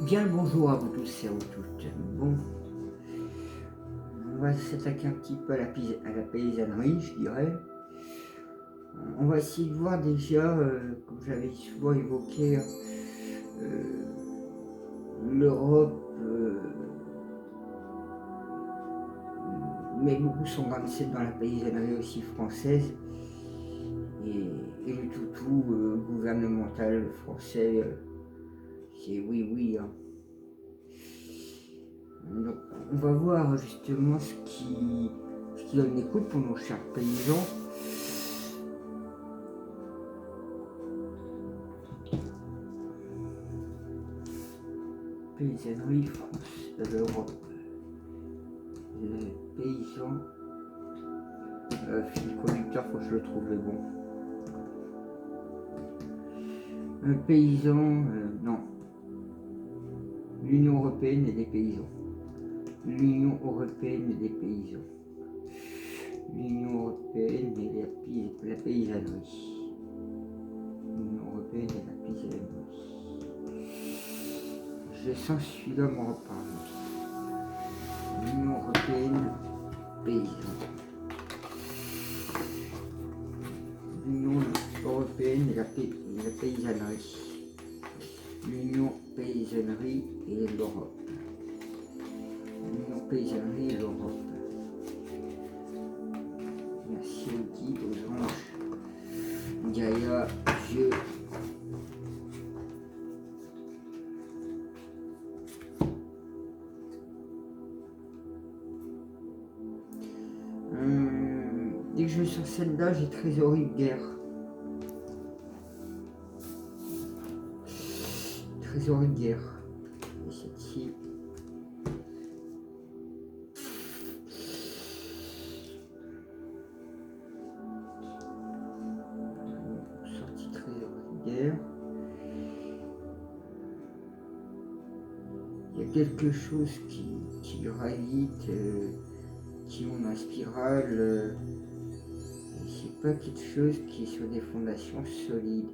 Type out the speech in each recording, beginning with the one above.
Bien le bonjour à vous tous et à vous toutes. Bon, on va s'attaquer un petit peu à la paysannerie, je dirais. On va essayer de voir déjà, comme j'avais souvent évoqué, l'Europe met beaucoup son grain de sel dans la paysannerie aussi française. Et le toutou gouvernemental français, c'est oui, oui, hein. Donc, on va voir justement ce qui donne l'écoute pour nos chers paysans. Paysannerie France de l'Europe. Les paysans. Fil conducteur, faut que je le trouve le bon. Un paysan, non. L'Union européenne et les paysans. L'Union européenne et les paysans. L'Union européenne et la paysannerie. L'Union européenne et la paysannerie. Je sens celui-là me reparler. L'Union européenne, paysans. L'Union européenne et la paysannerie. L'Union paysannerie et l'Europe. L'Union paysannerie et l'Europe. Merci aux guides, aux anges, Gaïa, Dieu. Dès que je vais sur celle-là, j'ai trésorerie de guerre. Trésorerie de guerre. Et celle-ci. Sortie trésorerie de guerre. Il y a quelque chose qui gravite, qui monte en spirale. C'est pas quelque chose qui est sur des fondations solides.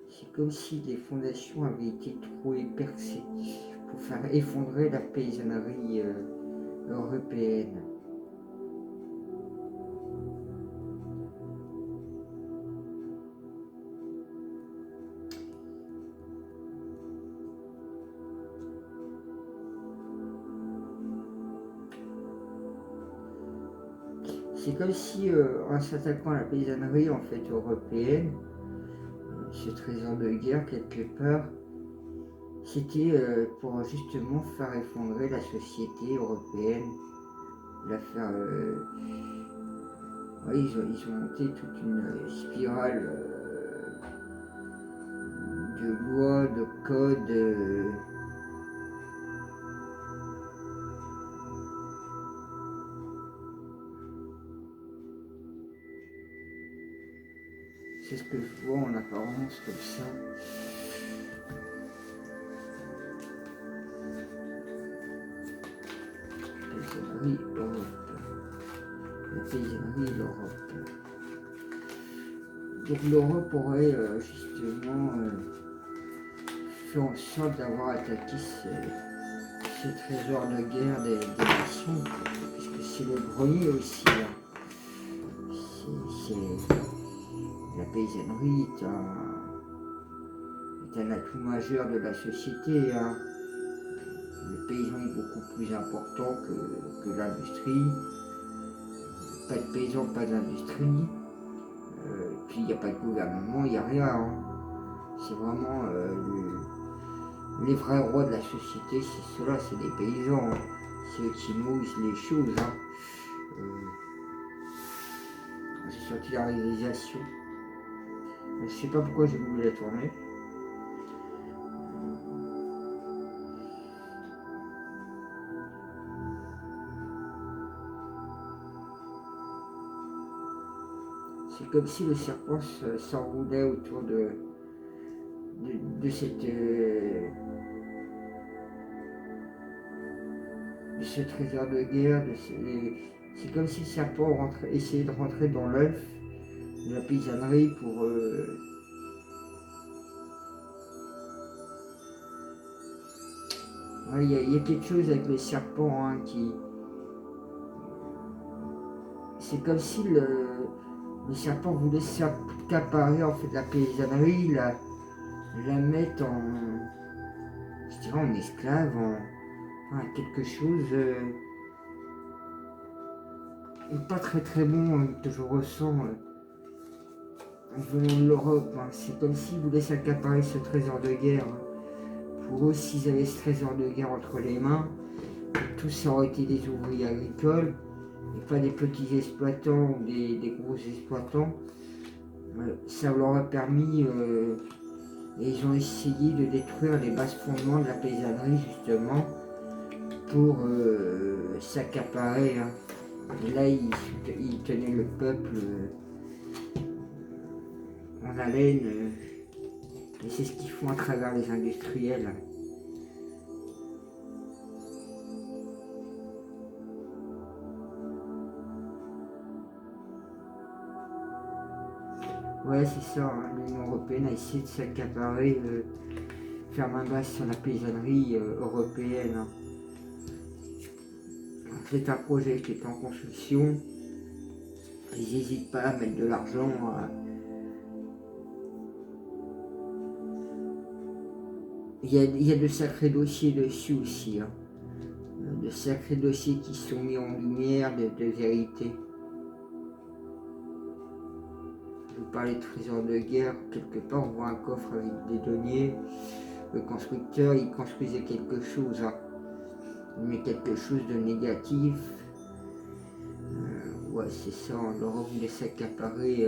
C'est comme si les fondations avaient été trouées, percées, pour faire effondrer la paysannerie européenne. C'est comme si, en s'attaquant à la paysannerie en fait européenne, ce trésor de guerre quelque part, c'était pour justement faire effondrer la société européenne, la faire. Ouais, ils ont monté toute une spirale de lois, de codes. C'est ce que je vois en apparence comme ça. Paysannerie Europe. La paysannerie l'Europe. Donc l'Europe aurait justement fait en sorte d'avoir attaqué ce trésor de guerre des nations, puisque c'est le grenier aussi. Hein. C'est la paysannerie est un atout majeur de la société. Hein. Le paysan est beaucoup plus important que l'industrie. Pas de paysan, pas d'industrie. Puis il n'y a pas de gouvernement, il n'y a rien. Hein. C'est vraiment les vrais rois de la société, c'est ceux-là, c'est les paysans. Hein. C'est eux qui nourrissent les choses. Hein. J'ai sorti la réalisation. Je ne sais pas pourquoi j'ai voulu la tourner. C'est comme si le serpent s'enroulait autour de ce trésor de guerre. C'est comme si le serpent essayait de rentrer dans l'œuf de la paysannerie pour Ouais, il y a quelque chose avec les serpents hein, qui. C'est comme si le serpent voulait s'accaparer en fait la paysannerie, la mettre en. Je dirais en esclave, enfin, quelque chose. Pas très très bon que je ressens venant de l'Europe. Hein. C'est comme s'ils voulaient s'accaparer ce trésor de guerre. Hein. Pour eux, s'ils avaient ce trésor de guerre entre les mains, tous ça aurait été des ouvriers agricoles et pas des petits exploitants ou des gros exploitants. Ça leur a permis, et ils ont essayé de détruire les bases fondements de la paysannerie justement pour s'accaparer. Hein. Et là, ils tenaient le peuple en haleine, et c'est ce qu'ils font à travers les industriels. Ouais, c'est ça, hein. L'Union Européenne a essayé de s'accaparer, faire main basse sur la paysannerie européenne. Hein. C'est un projet qui est en construction. Ils n'hésitent pas à mettre de l'argent. Il y a de sacrés dossiers dessus aussi. Hein. De sacrés dossiers qui sont mis en lumière, de vérité. Je vous parlais de trésor de guerre, quelque part on voit un coffre avec des deniers. Le constructeur, il construisait quelque chose, hein. Mais quelque chose de négatif. Ouais, c'est ça, l'Europe voulait s'accaparer,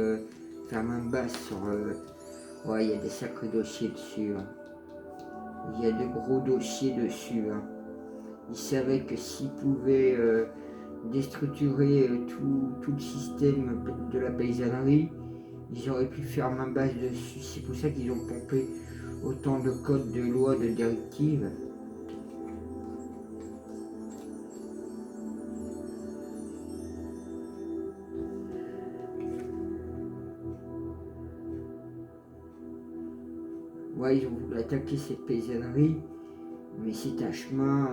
faire main basse sur. Ouais, il y a des sacrés dossiers dessus. Hein. Il y a de gros dossiers dessus. Hein. Ils savaient que s'ils pouvaient déstructurer tout le système de la paysannerie, ils auraient pu faire main basse dessus. C'est pour ça qu'ils ont pompé autant de codes, de lois, de directives. Ouais, ils ont voulu attaquer cette paysannerie, mais c'est un chemin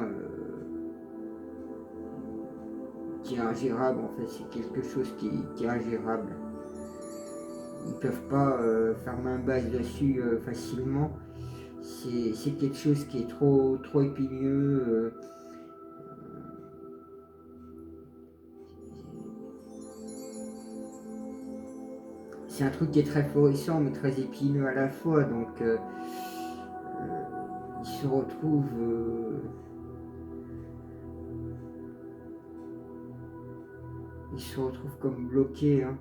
qui est ingérable en fait, c'est quelque chose qui est ingérable. Ils ne peuvent pas faire main basse dessus facilement. C'est quelque chose qui est trop épineux. C'est un truc qui est très florissant mais très épineux à la fois, donc ils se retrouvent comme bloqués, hein,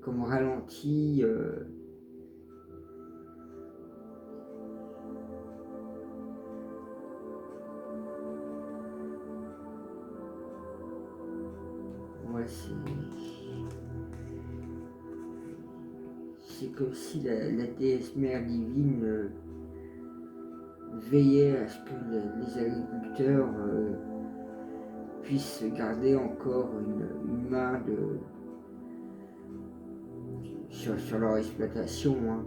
comme ralentis. Ouais, c'est comme si la déesse mère divine veillait à ce que les agriculteurs puissent garder encore une main sur leur exploitation. Hein.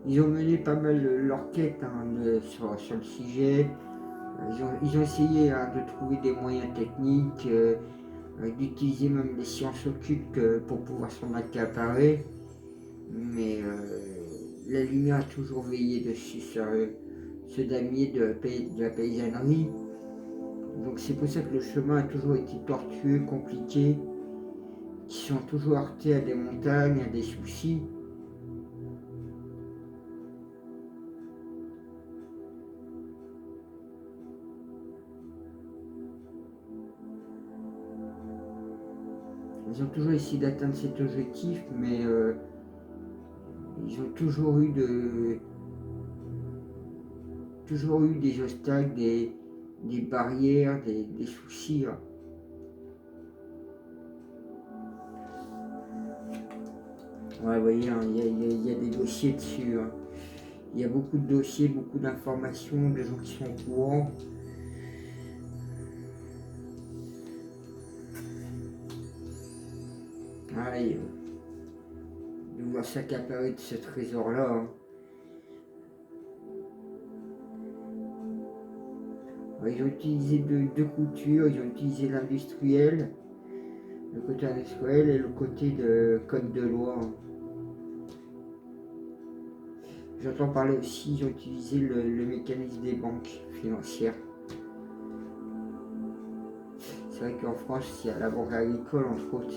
Ils ont mené pas mal leur quête hein, sur le sujet. Ils ont essayé hein, de trouver des moyens techniques, d'utiliser même les sciences occultes pour pouvoir s'en accaparer. Mais la lumière a toujours veillé dessus sur ce damier de la paysannerie. Donc c'est pour ça que le chemin a toujours été tortueux, compliqué, qui sont toujours heurtés à des montagnes, à des soucis. Ils ont toujours essayé d'atteindre cet objectif, mais ils ont toujours eu des obstacles, des barrières, des soucis. Hein. Ouais, vous voyez, hein, il y a des dossiers dessus. Hein. Il y a beaucoup de dossiers, beaucoup d'informations, des gens qui sont au courant. Ouais, de vouloir s'accaparer de ce trésor-là. Hein. Ouais, ils ont utilisé deux coutures, ils ont utilisé l'industriel, le côté industriel et le côté de code de loi. Hein. J'entends parler aussi, ils ont utilisé le mécanisme des banques financières. C'est vrai qu'en France, il y a la banque agricole, entre autres.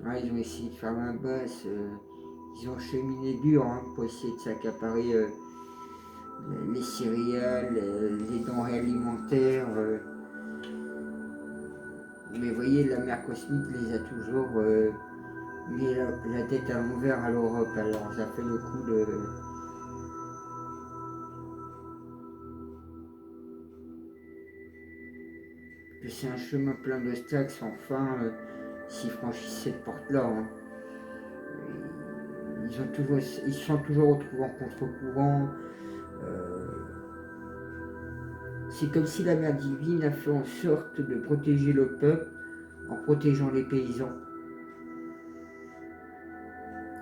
Ouais, ils ont essayé de faire main basse. Ils ont cheminé dur hein, pour essayer de s'accaparer les céréales, les denrées alimentaires. Mais vous voyez, la mer cosmique les a toujours mis la tête à l'envers à l'Europe. Alors ça fait le coup de... que c'est un chemin plein d'obstacles sans fin s'ils franchissent cette porte-là. Hein. Ils sont toujours retrouvés en contre-courant. C'est comme si la mère divine a fait en sorte de protéger le peuple en protégeant les paysans.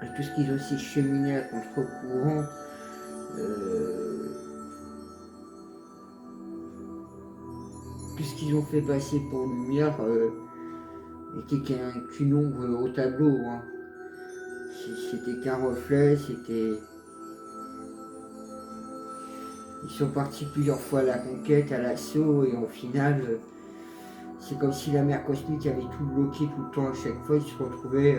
Et tout ce qu'ils ont aussi cheminé à contre-courant, tout ce qu'ils ont fait passer pour lumière était qu'une ombre au tableau. Hein. C'était qu'un reflet, c'était... Ils sont partis plusieurs fois à la conquête, à l'assaut, et au final, c'est comme si la mer cosmique avait tout bloqué tout le temps. À chaque fois, ils se retrouvaient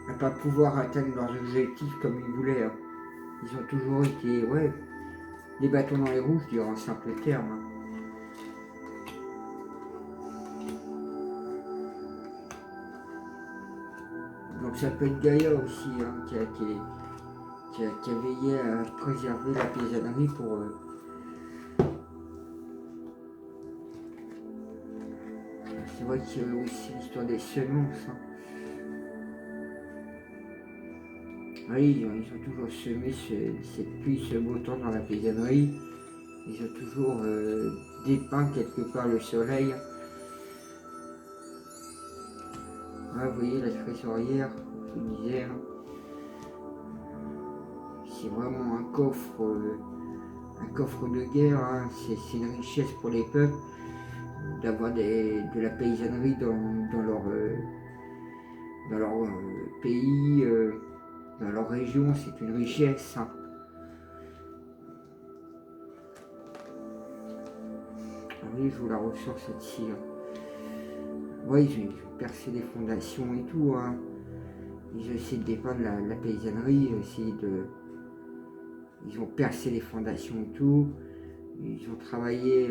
à ne pas pouvoir atteindre leurs objectifs comme ils voulaient. Hein. Ils ont toujours été, ouais, des bâtons dans les roues, je dirais en simple terme. Hein. Donc ça peut être Gaïa aussi, hein, qui a veillé à préserver la paysannerie pour... C'est vrai qu'il y a aussi l'histoire des semences. Hein. Oui, ils ont toujours semé cette pluie, ce beau temps dans la paysannerie. Ils ont toujours dépeint quelque part le soleil. Ah, vous voyez la trésorière, je vous disais, hein, c'est vraiment un coffre de guerre. Hein. C'est une richesse pour les peuples d'avoir de la paysannerie dans leur pays, dans leur région. C'est une richesse. Hein. Ah oui, je vous la ressors cette-ci. Hein. Oui, ils ont percé des fondations et tout. Hein. Ils ont essayé de défendre la paysannerie, ils ont percé les fondations et tout. Ils ont travaillé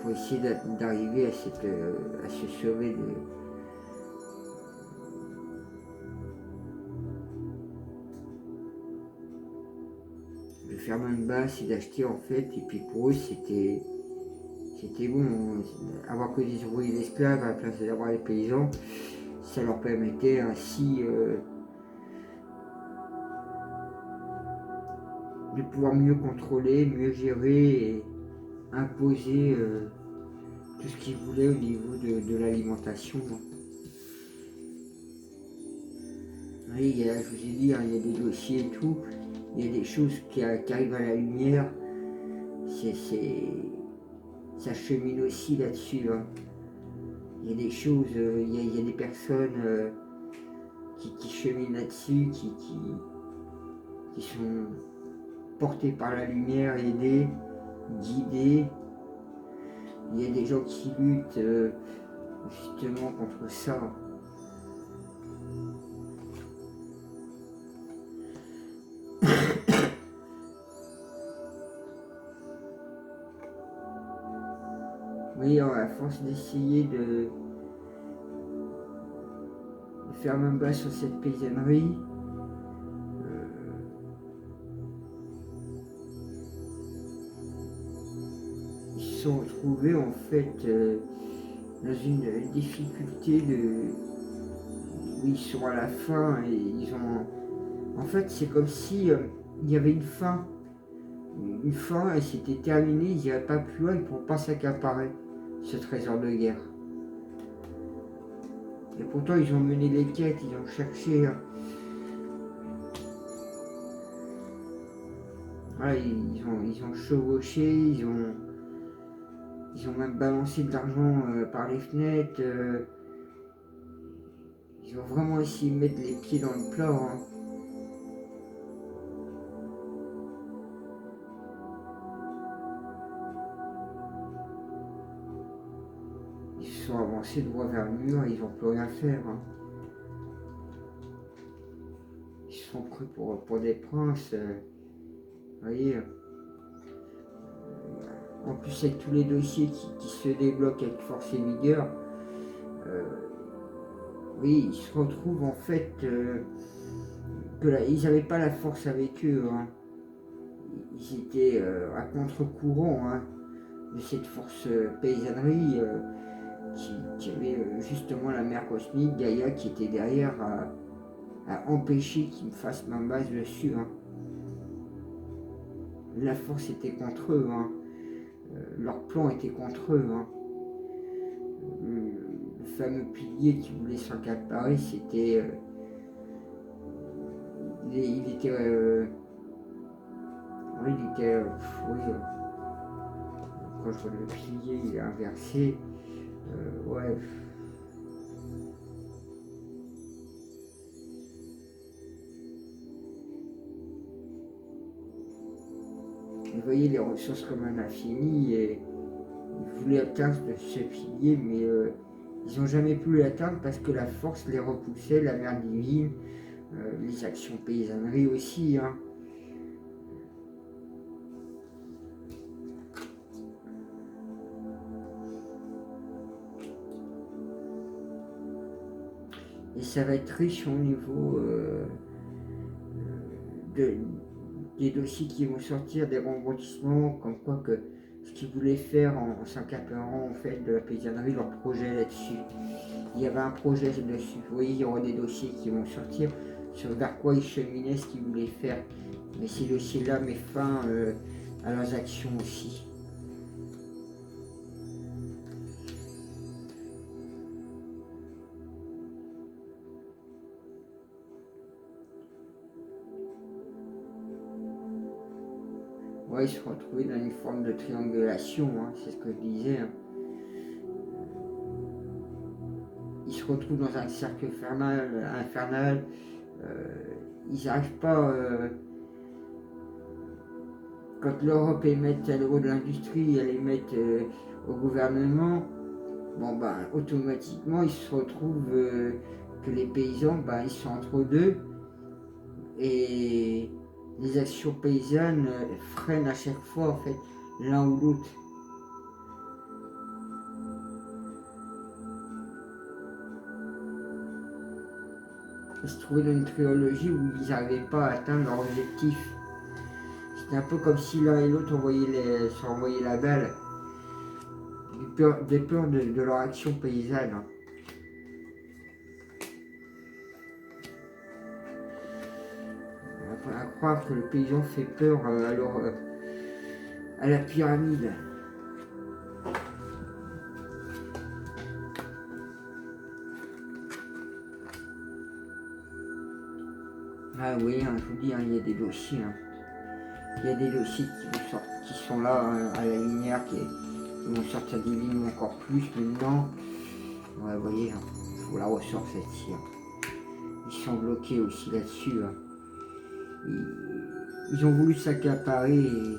pour essayer d'arriver à se sauver de faire main basse et d'acheter en fait. Et puis pour eux, c'était bon. Avoir que des ouvriers d'esclaves à la place d'avoir les paysans, ça leur permettait ainsi de pouvoir mieux contrôler, mieux gérer et imposer tout ce qu'ils voulaient au niveau de l'alimentation. Oui, je vous ai dit, hein, il y a des dossiers et tout, il y a des choses qui arrivent à la lumière, ça chemine aussi là-dessus. Hein. Il y a des choses, il y a des personnes qui cheminent là-dessus, qui sont portées par la lumière, aidées, guidées. Il y a des gens qui luttent justement contre ça. Oui, à force d'essayer de faire main basse sur cette paysannerie, ils se sont retrouvés en fait dans une difficulté où ils sont à la fin et En fait, c'est comme si il y avait une fin. Une fin, elle s'était terminée, ils n'iraient pas plus loin, ils ne pourront pas s'accaparer ce trésor de guerre. Et pourtant, ils ont mené les quêtes, ils ont cherché. Voilà, ils ont chevauché, ils ont même balancé de l'argent par les fenêtres. Ils ont vraiment essayé de mettre les pieds dans le plat. Hein. Ils se sont avancés droit vers le mur et ils n'ont plus rien à faire. Hein. Ils se sont pris pour des princes. Vous voyez. En plus, avec tous les dossiers qui se débloquent avec force et vigueur, oui, ils se retrouvent en fait ils n'avaient pas la force avec eux. Hein. Ils étaient à contre-courant hein, de cette force paysannerie qui avait justement la mère cosmique, Gaïa, qui était derrière à empêcher qu'ils me fassent ma base dessus. Hein. La force était contre eux. Hein. Leur plan était contre eux. Hein. Le fameux pilier qui voulait s'accaparer, c'était. Il était. Oui, il était. Oui, quand je vois le pilier, il est inversé. Ouais. Vous voyez les ressources comme un infini et ils voulaient atteindre ce pilier, mais ils n'ont jamais pu l'atteindre parce que la force les repoussait, la mère divine, les actions paysannerie aussi. Hein. Et ça va être riche au niveau des dossiers qui vont sortir, des rebondissements, comme quoi que ce qu'ils voulaient faire en s'accaparant en fait de la paysannerie, leur projet là-dessus. Il y avait un projet dessus. Vous voyez, il y aura des dossiers qui vont sortir sur vers quoi ils cheminaient, ce qu'ils voulaient faire. Mais ces dossiers-là mettent fin à leurs actions aussi. Ouais, ils se retrouvaient dans une forme de triangulation, hein, c'est ce que je disais. Hein. Ils se retrouvent dans un cercle infernal. Ils n'arrivent pas. Quand l'Europe émette à l'euro de l'industrie, elle émette au gouvernement, bon ben automatiquement ils se retrouvent que les paysans, ben, ils sont entre deux et les actions paysannes freinent à chaque fois en fait l'un ou l'autre. Ils se trouvaient dans une trilogie où ils n'arrivaient pas à atteindre leur objectif. C'était un peu comme si l'un et l'autre se renvoyaient la balle. Des peurs de leur action paysanne. Hein. À croire que le paysan fait peur à la pyramide. Ah oui, hein, je vous dis, hein, il y a des dossiers. Hein. Il y a des dossiers qui sont là hein, à la lumière, qui vont sortir des lignes encore plus maintenant. Ouais, vous voyez, hein, je vous la ressors celle-ci. Hein. Ils sont bloqués aussi là-dessus. Hein. Ils ont voulu s'accaparer et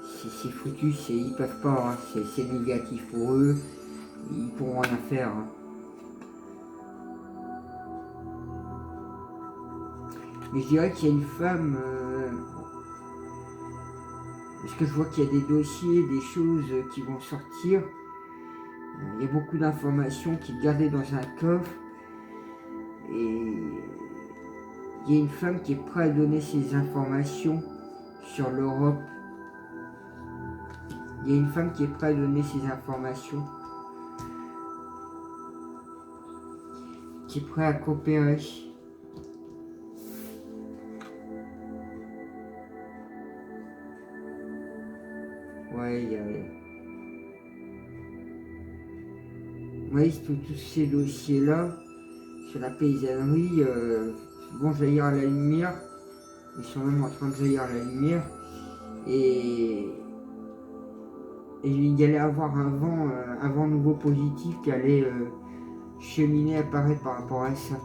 c'est foutu, ils peuvent pas, hein, c'est négatif pour eux, ils pourront rien faire. Hein. Mais je dirais qu'il y a une femme, parce que je vois qu'il y a des dossiers, des choses qui vont sortir, il y a beaucoup d'informations qui sont gardées dans un coffre, et il y a une femme qui est prête à donner ces informations sur l'Europe. Il y a une femme qui est prête à donner ces informations, qui est prête à coopérer. Oui, tous ces dossiers-là, sur la paysannerie, vont jaillir à la lumière. Ils sont même en train de jaillir à la lumière. Et il y allait avoir un vent nouveau positif qui allait cheminer, apparaître par rapport à ça.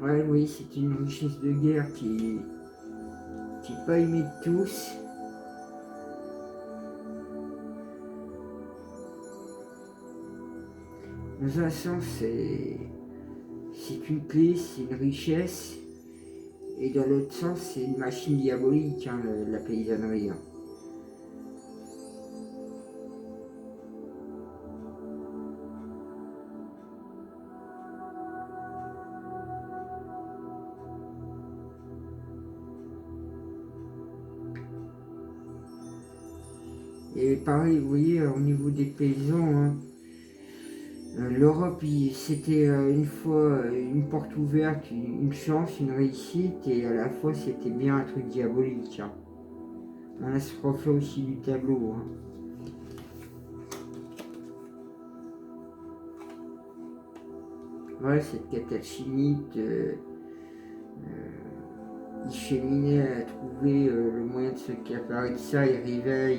Ouais, oui, c'est une richesse de guerre qui n'est pas aimée de tous. Dans un sens, c'est une clé, c'est une richesse. Et dans l'autre sens, c'est une machine diabolique, hein, la paysannerie. Hein. Et pareil, vous voyez, au niveau des paysans, hein, l'Europe, c'était une fois une porte ouverte, une chance, une réussite, et à la fois, c'était bien un truc diabolique. Hein. On a ce reflet aussi du tableau. Hein. Voilà, cette quête alchimique, il cheminait à trouver le moyen de se accaparer de ça, il arrivait,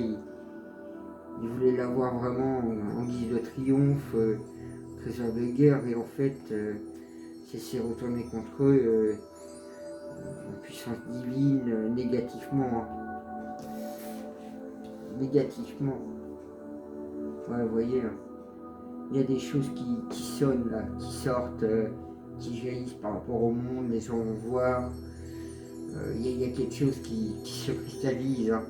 il voulait l'avoir vraiment en guise de triomphe, trésor de guerre, et en fait, ça s'est retourné contre eux, en puissance divine, négativement. Hein. Négativement. Ouais, vous voyez, hein. Il y a des choses qui sonnent là, qui sortent, qui jaillissent par rapport au monde, les gens vont voir. Il y a quelque chose qui se cristallise. Hein.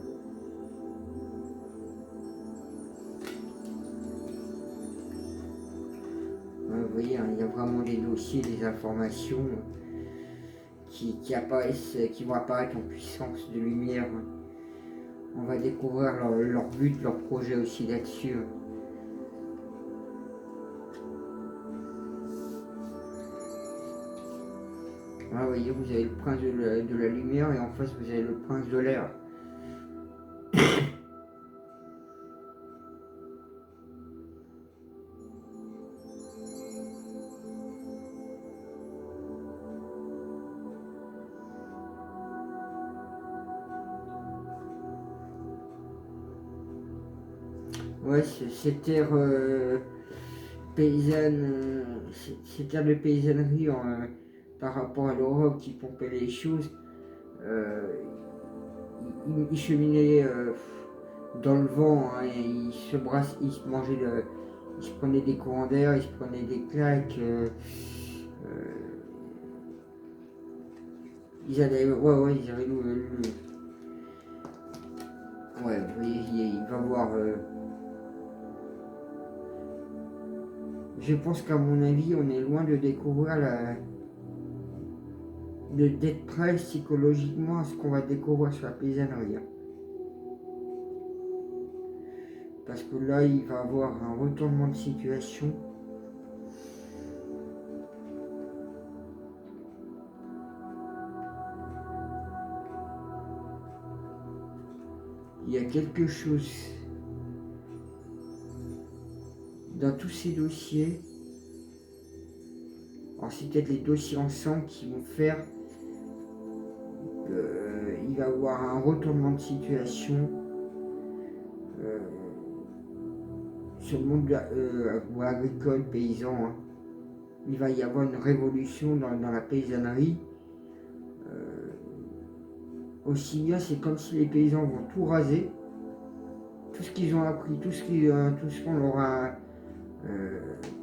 Vous voyez, hein, il y a vraiment des dossiers, des informations qui apparaissent, qui vont apparaître en puissance de lumière. Hein. On va découvrir leur but, leur projet aussi là-dessus. Hein. Vous voyez, vous avez le prince de la lumière et en face vous avez le prince de l'air. Ouais, cette terre paysanne, cette terre de paysannerie par rapport à l'Europe qui pompait les choses, il cheminait dans le vent, hein, et il se mangeait il se prenait des courants d'air, il se prenait des claques. Ils allaient, ouais, ils avaient ouais, vous voyez, il va voir. Je pense qu'à mon avis, on est loin de découvrir d'être prêt psychologiquement à ce qu'on va découvrir sur la paysannerie. Parce que là, il va y avoir un retournement de situation. Il y a quelque chose dans tous ces dossiers. Alors c'est peut-être les dossiers ensemble qui vont faire qu'il va y avoir un retournement de situation sur le monde agricole, paysan. Hein. Il va y avoir une révolution dans la paysannerie. Aussi bien, c'est comme si les paysans vont tout raser. Tout ce qu'ils ont appris, tout ce qu'on leur a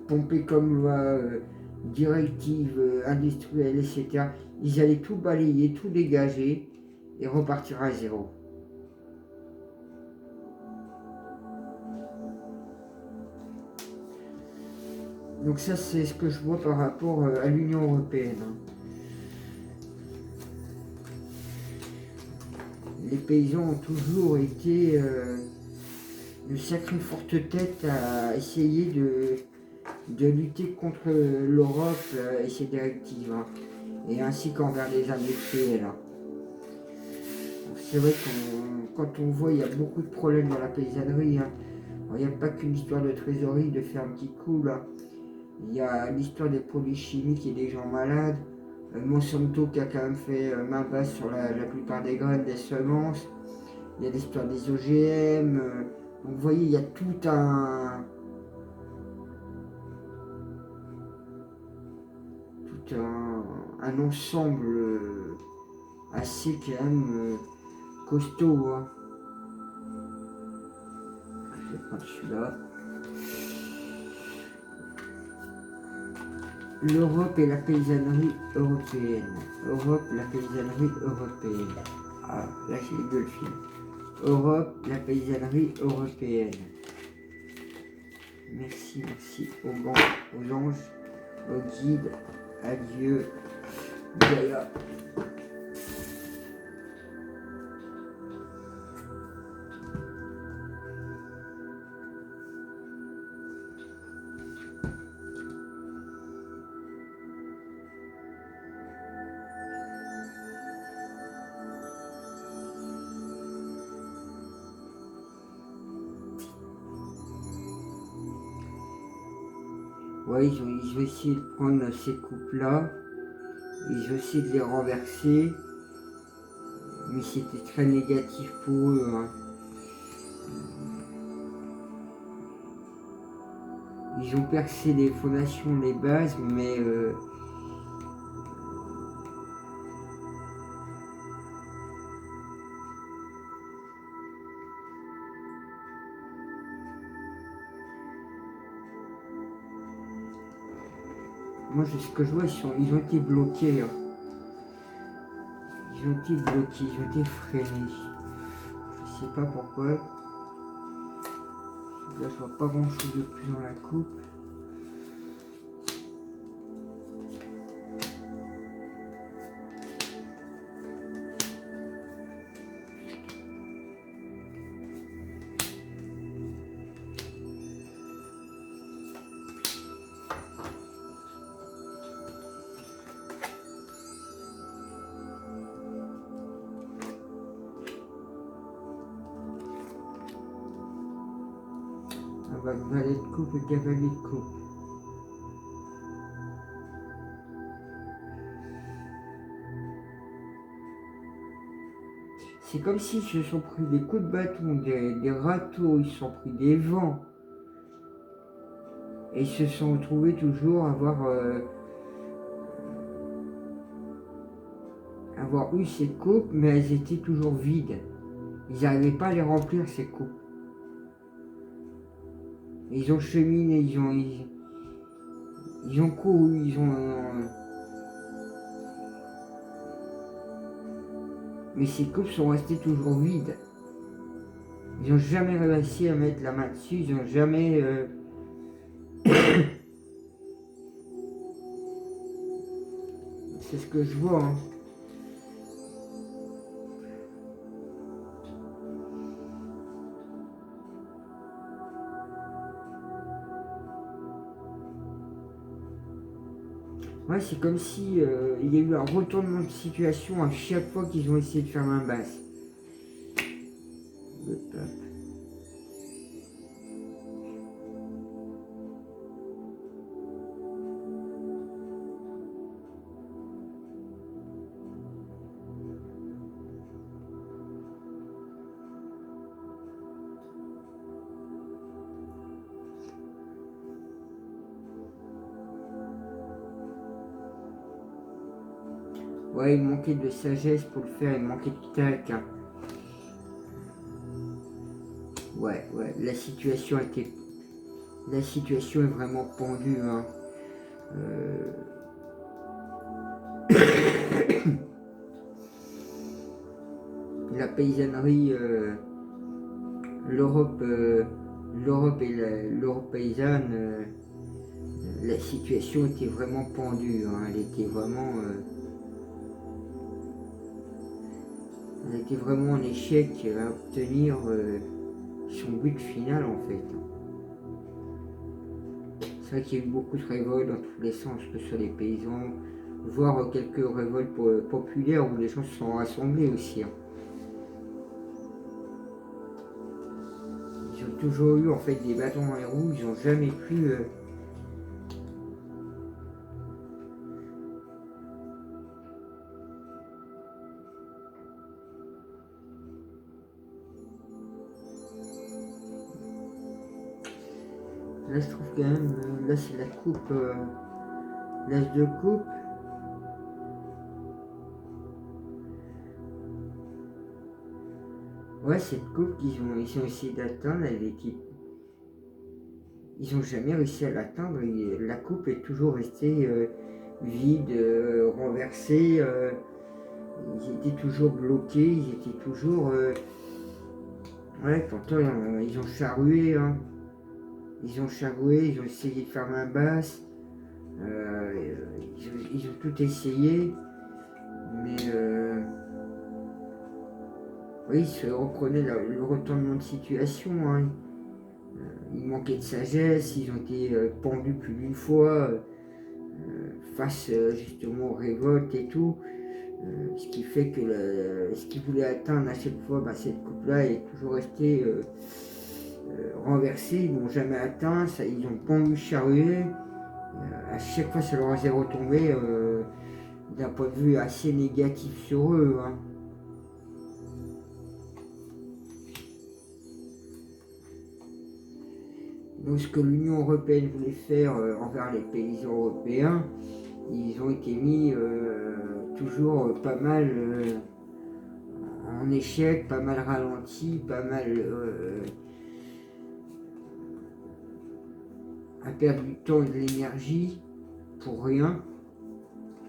pompé comme loi, directive industrielle, etc. Ils allaient tout balayer, tout dégager et repartir à zéro. Donc ça, c'est ce que je vois par rapport à l'Union européenne. Les paysans ont toujours été de sacrées fortes têtes à essayer de lutter contre l'Europe et ses directives, hein, et ainsi qu'envers les industriels. Hein. C'est vrai que quand on voit, il y a beaucoup de problèmes dans la paysannerie. Hein. Il n'y a pas qu'une histoire de trésorerie, de faire un petit coup là. Il y a l'histoire des produits chimiques et des gens malades. Monsanto qui a quand même fait main basse sur la plupart des graines, des semences. Il y a l'histoire des OGM. Donc vous voyez, il y a tout un ensemble assez quand même costaud. Hein. Je vais prendre celui-là. L'Europe et la paysannerie européenne. Europe, la paysannerie européenne. Ah, là j'ai les deux le film. Europe, la paysannerie européenne. Merci, merci aux anges, aux guides, à Dieu, Gaïa. Ouais, ils ont essayé de prendre ces coupes-là, ils ont essayé de les renverser, mais c'était très négatif pour eux. Hein. Ils ont percé les fondations, les bases, mais moi, ce que je vois, ils ont été bloqués. Hein. Ils ont été bloqués, ils ont été freinés. Je sais pas pourquoi. Là, je vois pas grand chose de plus dans la coupe. Avec valet de coupe et cavalier de coupe. C'est comme s'ils se sont pris des coups de bâton, des râteaux, ils se sont pris des vents. Et ils se sont retrouvés toujours à avoir eu ces coupes, mais elles étaient toujours vides. Ils n'arrivaient pas à les remplir, ces coupes. Ils ont cheminé, ils ont couru, mais ces coupes sont restées toujours vides. Ils n'ont jamais réussi à mettre la main dessus, ils n'ont jamais... C'est ce que je vois. Hein. Ouais, c'est comme si il y a eu un retournement de situation à chaque fois qu'ils ont essayé de faire main basse. Le pape. Ouais, il manquait de sagesse pour le faire, il manquait de tact. Hein. Ouais, la situation est vraiment pendue. Hein. La paysannerie, l'Europe et l'Europe paysanne, la situation était vraiment pendue, hein, elle était vraiment en échec à obtenir son but final en fait. C'est vrai qu'il y a eu beaucoup de révoltes dans tous les sens, que ce soit les paysans, voire quelques révoltes populaires où les gens se sont rassemblés aussi, hein. Ils ont toujours eu en fait des bâtons dans les roues, ils n'ont jamais pu. Là je trouve quand même, là c'est la coupe, l'as de coupe. Ouais, cette coupe ils ont essayé d'atteindre, ils n'ont jamais réussi à l'atteindre. La coupe est toujours restée vide, renversée. Ils étaient toujours bloqués, ils étaient toujours. Ouais, pourtant ils ont charrué, hein. Ils ont essayé de faire main basse. Ils ont tout essayé, mais oui, ils se reprenaient le retournement de situation, hein. Ils manquaient de sagesse, ils ont été pendus plus d'une fois face justement aux révoltes et tout. Ce qui fait que ce qu'ils voulaient atteindre à chaque fois, bah, cette coupe-là est toujours restée renversée, ils n'ont jamais atteint, ça, ils ont pendu charrué. À chaque fois ça leur est retombé d'un point de vue assez négatif sur eux, hein. Donc ce que l'Union européenne voulait faire envers les paysans européens, ils ont été mis toujours pas mal en échec, pas mal ralenti, pas mal à perdre du temps et de l'énergie pour rien.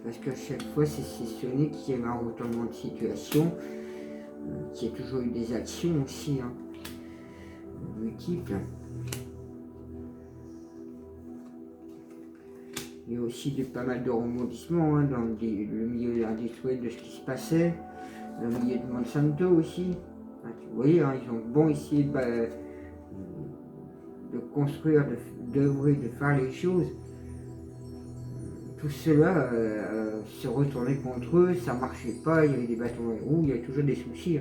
Parce qu'à chaque fois, c'est sessionné qu'il y a eu un retournement de situation, qu'il y a toujours eu des actions aussi, hein, multiples. Il y a aussi pas mal de rebondissements, hein, dans le milieu industriel de ce qui se passait, dans le milieu de Monsanto aussi. Hein, vous voyez, hein, ils ont bon essayé de construire, d'œuvrer, de faire les choses. Tout cela se retournait contre eux, ça marchait pas, il y avait des bâtons dans les roues, il y avait toujours des soucis.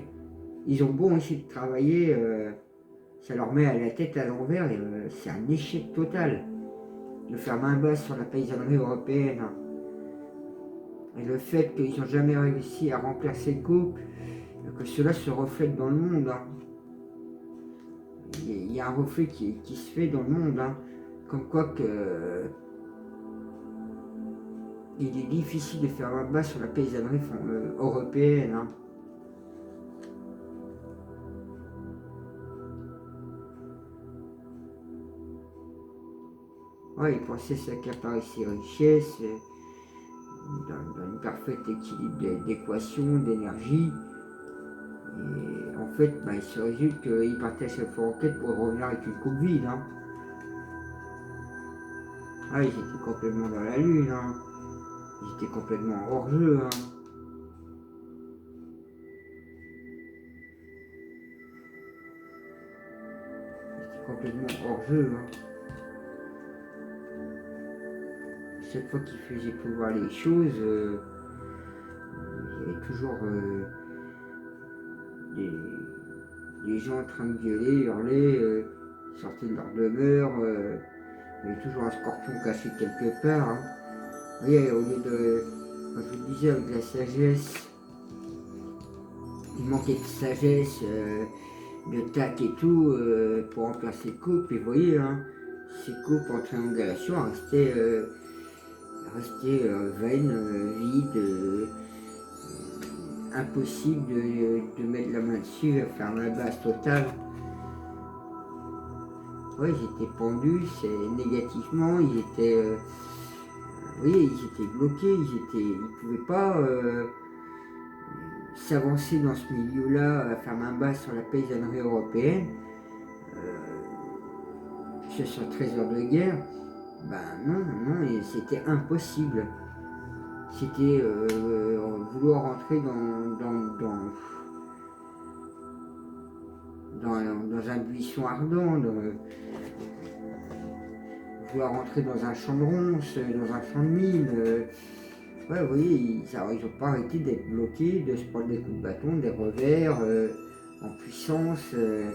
Ils ont beau essayer de travailler, ça leur met à la tête à l'envers, et c'est un échec total de faire main basse sur la paysannerie européenne. Et le fait qu'ils n'ont jamais réussi à remplir ces coupes, que cela se reflète dans le monde, hein. Il y a un reflet qui se fait dans le monde, hein. Comme quoi que il est difficile de faire main basse sur la paysannerie européenne, hein. Ouais, ils pensaient s'accaparer ces richesses dans une parfaite équilibre d'équation, d'énergie. Et en fait, bah, il se résulte qu'ils partaient à chaque fois en quête pour revenir avec une coupe vide, hein. Ah, ils étaient complètement dans la lune, hein. Ils étaient complètement hors jeu, hein. Ils étaient complètement hors jeu, hein. Chaque fois qu'ils faisaient pouvoir les choses, il y avait toujours des gens en train de gueuler, hurler, sortaient de leur demeure. Il y avait toujours un scorpion caché quelque part, hein. Vous voyez, au lieu de, comme je vous le disais, avec la sagesse, il manquait de sagesse, de tact et tout, pour remplir ces coupes. Et vous voyez, hein, ces coupes en triangulation restaient vaines, vides, impossible de mettre la main dessus, faire la base totale. Ouais, ils étaient pendus, c'est négativement, ils étaient, oui, ils étaient bloqués, ils pouvaient pas s'avancer dans ce milieu-là, faire main basse sur la paysannerie européenne. Ce sont trésors de guerre, Ben non, non, et c'était impossible. C'était vouloir rentrer dans un buisson ardent, vouloir rentrer dans un champ de ronces, dans un champ de mine. Ouais, vous voyez, ils n'ont pas arrêté d'être bloqués, de se prendre des coups de bâton, des revers en puissance. Ils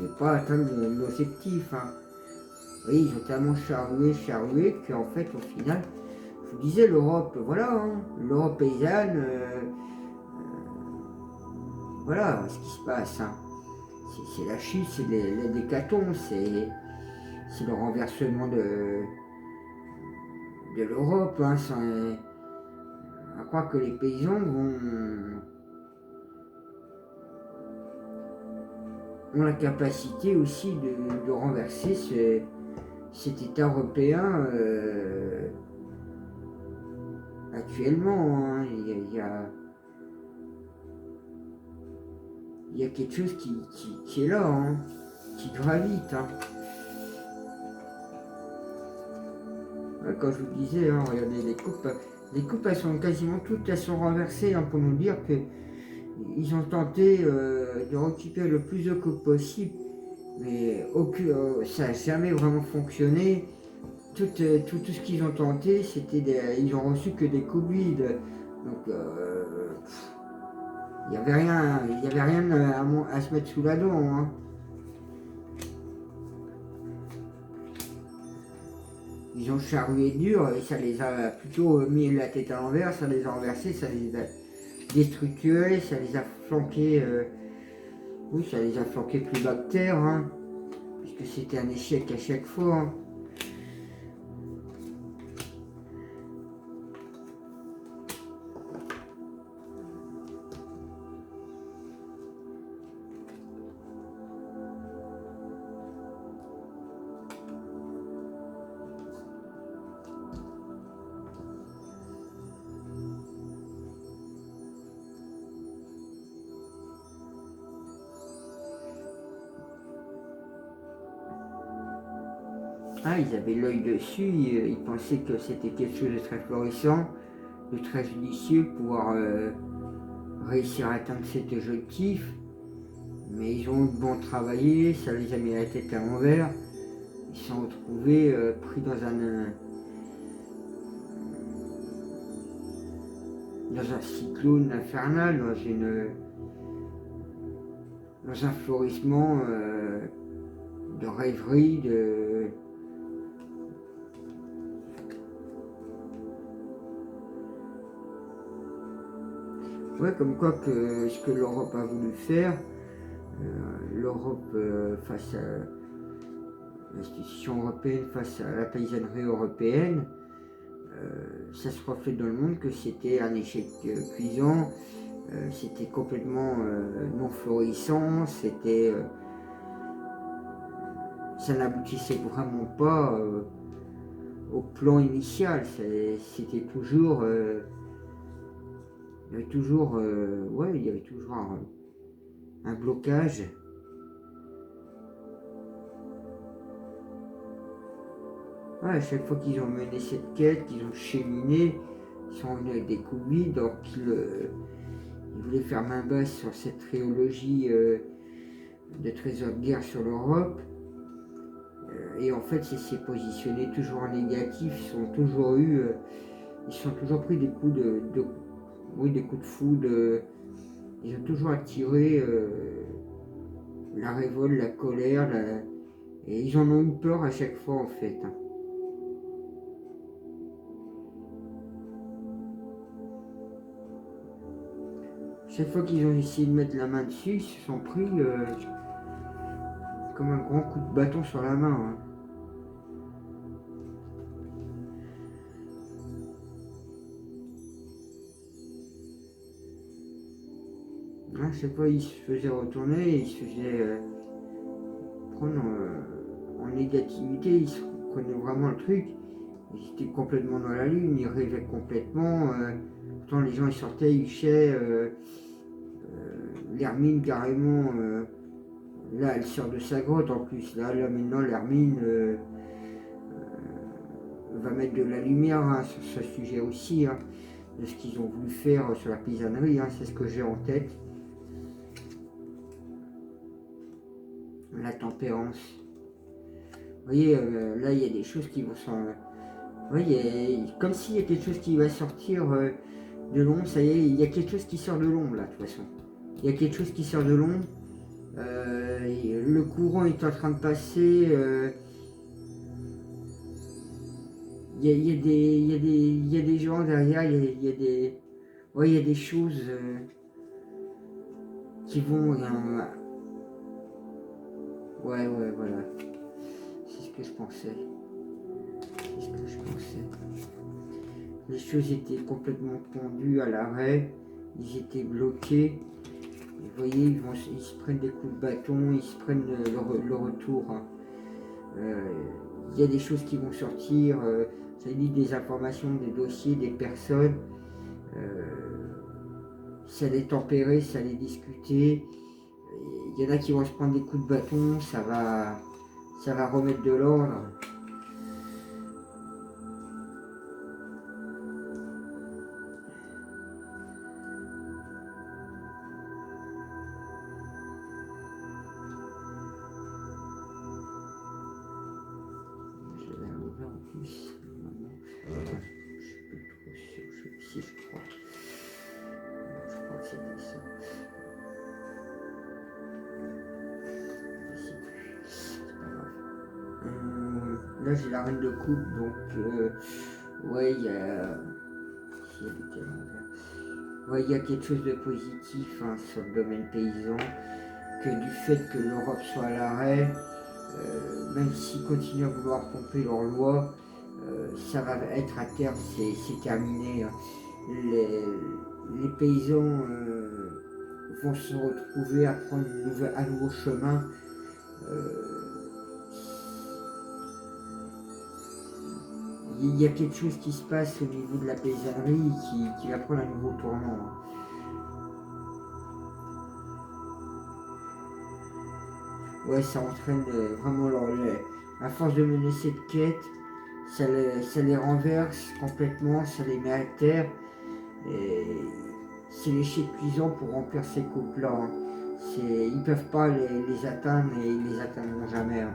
ne pouvaient pas atteindre l'objectif. Hein. Vous voyez, ils ont tellement charrué, qu'en fait, au final, je vous disais, l'Europe, voilà, hein, l'Europe paysanne, voilà ce qui se passe. Hein. C'est la chute, c'est l'hécatombe, c'est le renversement de l'Europe. Hein, à croire que les paysans ont la capacité aussi de renverser cet État européen actuellement. Hein. Il y a quelque chose qui est là, hein, qui gravite. Hein. Ouais, quand je vous disais, hein, regardez, les coupes, elles sont quasiment toutes, elles sont renversées hein, pour nous dire qu'ils ont tenté de récupérer le plus de coupes possible, mais ça n'a jamais vraiment fonctionné. Tout ce qu'ils ont tenté, ils ont reçu que des coupes vides. Donc, il n'y avait rien à se mettre sous la dent. Hein. Ils ont charrué dur et ça les a plutôt mis la tête à l'envers, ça les a renversés, ça les a déstructurés, ça les a flanqués, oui, ça les a flanqués plus bas que terre, hein, puisque c'était un échec à chaque fois. Hein. Ah, ils avaient l'œil dessus, ils pensaient que c'était quelque chose de très florissant, de très judicieux, pour pouvoir réussir à atteindre cet objectif. Mais ils ont bon travaillé, ça les a mis la tête à l'envers. Ils se sont retrouvés pris dans un cyclone infernal, dans un florissement de rêverie, ouais, comme quoi que ce que l'Europe a voulu faire, l'Europe face à l'institution européenne, face à la paysannerie européenne, ça se reflète dans le monde que c'était un échec cuisant, c'était complètement non florissant, ça n'aboutissait vraiment pas au plan initial, c'était toujours, il y avait toujours, ouais, il y avait toujours un blocage. Ouais, à chaque fois qu'ils ont mené cette quête, qu'ils ont cheminé, ils sont venus avec des coups vides, donc ils voulaient faire main basse sur cette trilogie de trésors de guerre sur l'Europe. Et en fait, c'est positionné toujours en négatif, ils sont toujours pris des coups des coups de foudre. Ils ont toujours attiré la révolte, la colère, et ils en ont eu peur à chaque fois en fait. Hein. Chaque fois qu'ils ont essayé de mettre la main dessus, ils se sont pris comme un grand coup de bâton sur la main. Hein. À chaque fois, ils se faisaient retourner, ils se faisaient prendre en négativité, ils se prenaient vraiment le truc. Ils étaient complètement dans la lune, ils rêvaient complètement. Pourtant, les gens ils sortaient, ils huchaient. L'hermine carrément, là elle sort de sa grotte en plus. Là maintenant l'hermine, va mettre de la lumière sur ce sujet aussi, de ce qu'ils ont voulu faire sur la paysannerie, c'est ce que j'ai en tête. La tempérance. Vous voyez, là, il y a des choses qui vont s'en... Vous voyez, comme s'il y a quelque chose qui va sortir de l'ombre, ça y est, il y a quelque chose qui sort de l'ombre, là, de toute façon. Il y a quelque chose qui sort de l'ombre. Le courant est en train de passer. Il y a des gens derrière, il y a des... Ouais, il y a des choses qui vont... ouais, voilà. C'est ce que je pensais. C'est ce que je pensais. Les choses étaient complètement pendues à l'arrêt. Ils étaient bloqués. Vous voyez, ils se prennent des coups de bâton, ils se prennent le retour. Il y a des choses qui vont sortir. Ça dit des informations, des dossiers, des personnes. Ça les tempérer, ça les discuter. Il y en a qui vont se prendre des coups de bâton, ça va remettre de l'ordre. Je vais l'ouvrir en plus. Je suis plus trop sûr. Si je crois. Je crois que c'était ça. C'est pas grave. Là j'ai la reine de coupe, donc ouais, il y a... Ouais, il y a quelque chose de positif sur le domaine paysan, que du fait que l'Europe soit à l'arrêt, même s'ils continuent à vouloir pomper leurs lois, ça va être à terme, c'est terminé. Les paysans vont se retrouver à prendre un nouveau chemin. Il y a quelque chose qui se passe au niveau de la paysannerie qui va prendre un nouveau tournant. Ouais, ça entraîne vraiment à force de mener cette quête, ça les renverse complètement, ça les met à terre. Et c'est l'échec cuisant pour remplir ces coupes-là. Ils ne peuvent pas les atteindre et ils les atteindront jamais.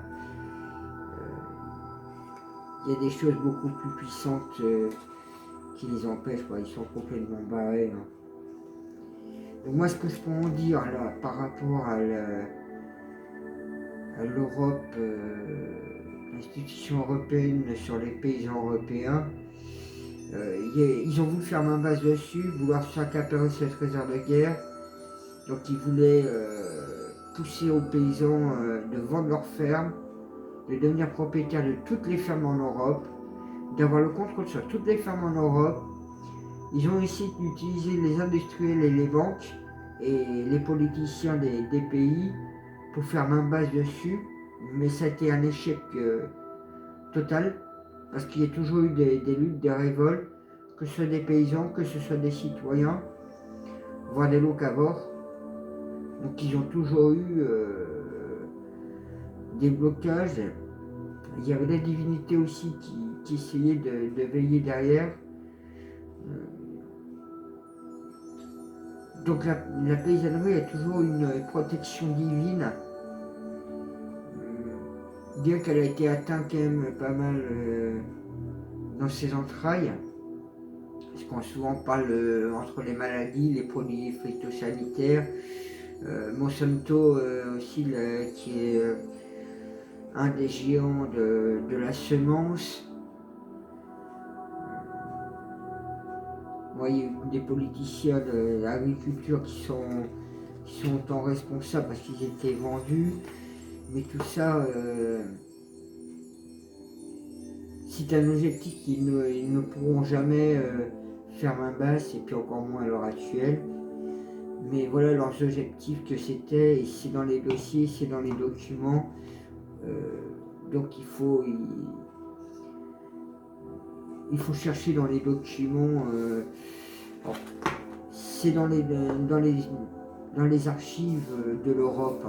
Il y a des choses beaucoup plus puissantes qui les empêchent, ils sont complètement barrés. Donc moi, ce que je peux en dire là, par rapport à l'Europe, l'institution européenne sur les paysans européens, ils ont voulu faire main basse dessus, vouloir s'accaparer cette réserve de guerre. Donc ils voulaient pousser aux paysans de vendre leurs fermes, de devenir propriétaires de toutes les fermes en Europe, d'avoir le contrôle sur toutes les fermes en Europe. Ils ont essayé d'utiliser les industriels et les banques et les politiciens des pays pour faire main basse dessus, mais ça a été un échec total, parce qu'il y a toujours eu des luttes, des révoltes, que ce soit des paysans, que ce soit des citoyens, voire des locavores. Donc ils ont toujours eu des blocages. Il y avait des divinités aussi qui essayaient de veiller derrière. Donc la paysannerie a toujours une protection divine, bien qu'elle a été atteinte quand même pas mal dans ses entrailles, parce qu'on souvent parle entre les maladies, les produits phytosanitaires, Monsanto aussi qui est un des géants de la semence. Vous voyez, des politiciens de l'agriculture qui sont autant responsables parce qu'ils étaient vendus. Mais tout ça, c'est un objectif qu'ils ne pourront jamais faire main basse, et puis encore moins à l'heure actuelle. Mais voilà leurs objectifs que c'était, et c'est dans les dossiers, c'est dans les documents. Donc il faut chercher dans les documents. C'est dans les archives de l'Europe.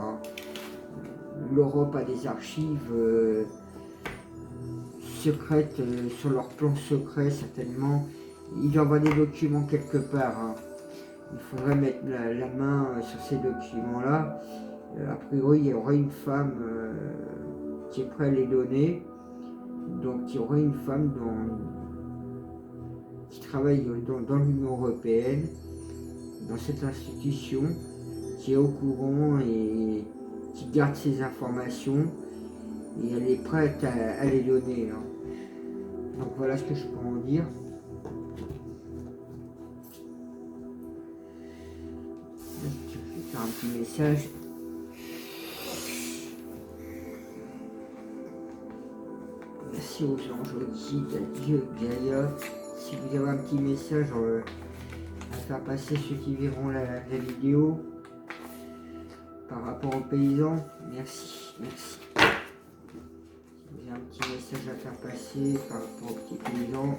L'Europe a des archives. secrètes, sur leur plan secret certainement. Il doit y avoir des documents quelque part, hein. Il faudrait mettre la main sur ces documents-là. A priori, il y aurait une femme qui est prête à les donner. Donc, il y aurait une femme qui travaille dans l'Union européenne, dans cette institution, qui est au courant et qui garde ces informations. Et elle est prête à les donner, hein. Donc, voilà ce que je peux en dire. Je vais faire un petit message. Merci aux anges, aux guides, à Dieu, Gaïa. Si vous avez un petit message à faire passer ceux qui verront la vidéo par rapport aux paysans, merci, merci. Si vous avez un petit message à faire passer par rapport aux petits paysans,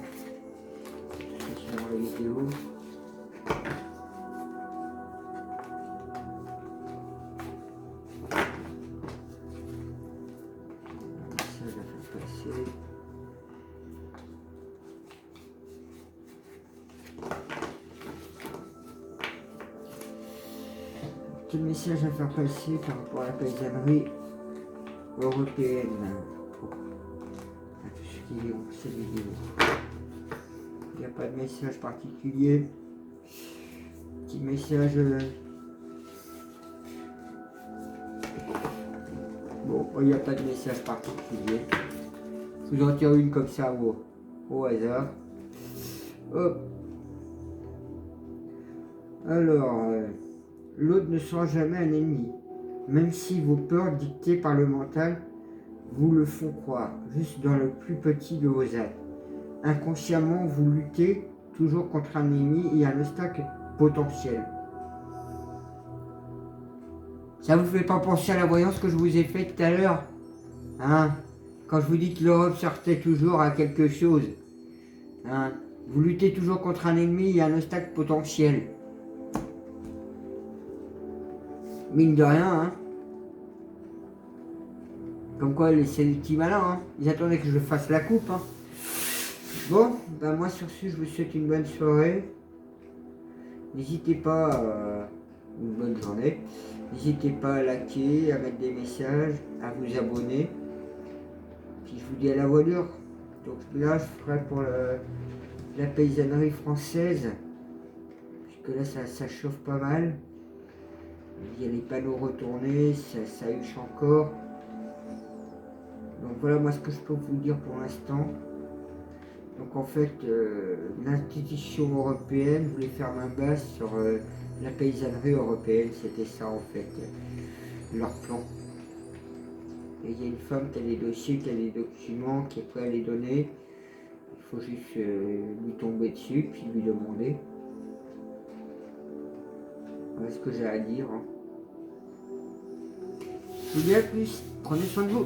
ceux qui verront la vidéo. Quel message à faire passer par rapport à la paysannerie européenne à tous ceux qui verront cette vidéo? Il n'y a pas de message particulier. Petit message. Bon, il n'y a pas de message particulier. Je vous en tire une comme ça au hasard. Hop. Alors, l'autre ne sera jamais un ennemi, même si vos peurs dictées par le mental vous le font croire, juste dans le plus petit de vos actes. Inconsciemment, vous luttez toujours contre un ennemi et un obstacle potentiel. Ça vous fait pas penser à la voyance que je vous ai faite tout à l'heure, hein? Quand je vous dis que l'Europe sortait toujours à quelque chose, hein? Vous luttez toujours contre un ennemi et un obstacle potentiel. Mine de rien, hein. Comme quoi, c'est les petits malins, hein. Ils attendaient que je fasse la coupe, hein. Bon, ben moi sur ce, je vous souhaite une bonne soirée. N'hésitez pas, une bonne journée. N'hésitez pas à liker, à mettre des messages, à vous abonner. Puis je vous dis à la voilure. Donc là, je ferai pour la paysannerie française. Puisque là, ça chauffe pas mal. Il y a les panneaux retournés, ça huche encore. Donc voilà moi ce que je peux vous dire pour l'instant. Donc en fait, l'institution européenne voulait faire main basse sur la paysannerie européenne. C'était ça en fait, leur plan. Et il y a une femme qui a des dossiers, qui a des documents, qui est prête à les donner. Il faut juste lui tomber dessus, puis lui demander. Voilà ce que j'ai à dire, hein. Je vous dis à plus, prenez soin de vous.